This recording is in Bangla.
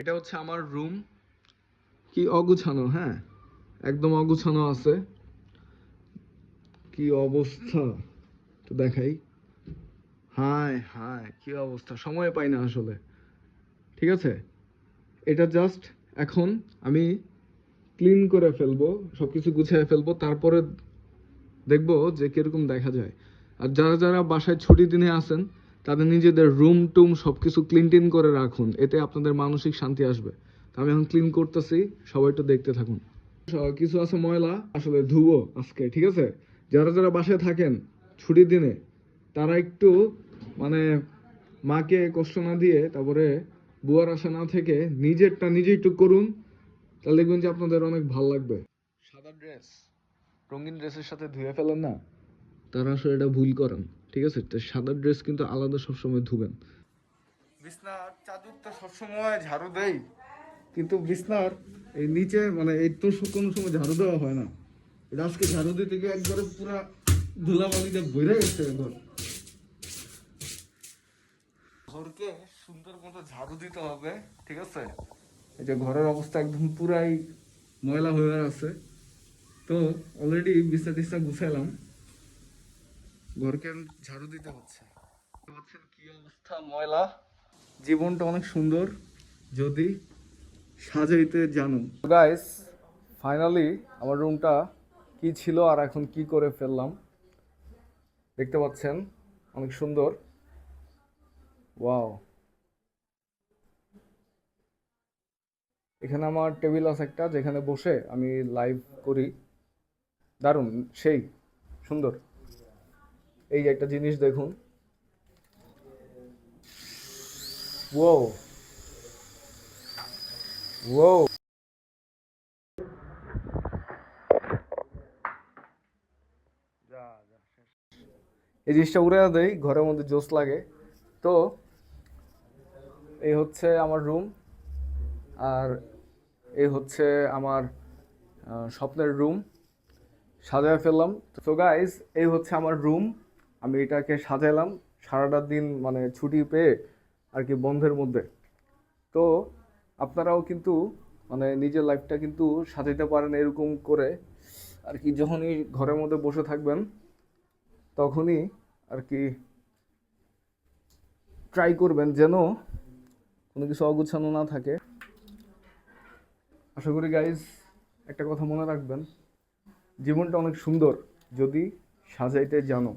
এটা হচ্ছে আমার রুম। কি অগুছানো, হ্যাঁ একদম অগুছানো আছে। কি অবস্থা তো দেখাই। হায় হায় কি অবস্থা, সময় পাই না আসলে। ঠিক আছে, এটা জাস্ট এখন আমি ক্লিন করে ফেলবো, সবকিছু গুছিয়ে ফেলবো, তারপরে দেখবো যে কিরকম দেখা যায়। আর যারা যারা বাসায় ছুটির দিনে আসেন তাদের নিজেদের রুম টুম সবকিছু ক্লিন টিন করে রাখুন, এতে আপনাদের মানসিক শান্তি আসবে। তো আমি এখন ক্লিন করতেছি, সবাই একটু দেখতে থাকুন। কিছু আছে ময়লা আসলে ধুবো আজকে, ঠিক আছে? যারা যারা বাসায় থাকেন ছুটির দিনে তারা একটু মানে মাকে কষ্ট না দিয়ে, তারপরে বুয়ার আশা না থেকে নিজেরটা নিজে একটু করুন, তাহলে দেখবেন যে আপনাদের অনেক ভালো লাগবে। সাদা ড্রেস রঙিন ড্রেসের সাথে ধুয়ে ফেলেন না, তারা আসলে এটা ভুল করেন। ঠিক আছে, তো সাদা ড্রেস কিন্তু আলাদা সবসময় ধুবেন। বিছনার চাদরটা সবসময় ঝাড়ু দেই, কিন্তু বিছনার এই নিচে মানে এই তো কোনো সময় ঝাড়ু দেওয়া হয় না। এটা আজকে ঝাড়ু দিতে গিয়ে একবারে পুরা ধুলাবালিতে ভরে গেছে ঘর। ঘরকে সুন্দর মতো ঝাড়ু দিতে হবে, ঠিক আছে? এই যে ঘরের অবস্থা একদম পুরাই ময়লা হয়ে আছে। তো অলরেডি বিছনা টিছনা গুছাইলাম, ঘরকে ঝাড়ু দিতে হচ্ছে। বলছেন কি অবস্থা ময়লা। জীবনটা অনেক সুন্দর যদি সাজাইতে জানো। গাইস ফাইনালি আমার রুমটা কি ছিল আর এখন কি করে ফেললাম দেখতে পাচ্ছেন, অনেক সুন্দর। ওয়াও, এখানে আমার টেবিল আছে একটা, যেখানে বসে আমি লাইভ করি। দারুণ, সেই সুন্দর। এই যে একটা জিনিস দেখুন, ওয়াও ওয়াও। এই জিনিসটা উড়ে দেয়, ঘরের মধ্যে জোস লাগে। তো এই হচ্ছে আমার রুম, আর এই হচ্ছে আমার স্বপ্নের রুম। সাজায় ফেললাম। তো গাইজ এই হচ্ছে আমার রুম, আমি এটাকে সাজালাম সারাটা দিন মানে ছুটি পেয়ে আর কি, বন্ধের মধ্যে। তো আপনারাও কিন্তু মানে নিজের লাইফটা কিন্তু সাজাইতে পারেন এরকম করে আর কি। যখনই ঘরের মধ্যে বসে থাকবেন তখনই আর কি ট্রাই করবেন যেন কোনো কিছু অগুছানো না থাকে। আশা করি গাইজ একটা কথা মনে রাখবেন, জীবনটা অনেক সুন্দর যদি সাজাইতে জানো।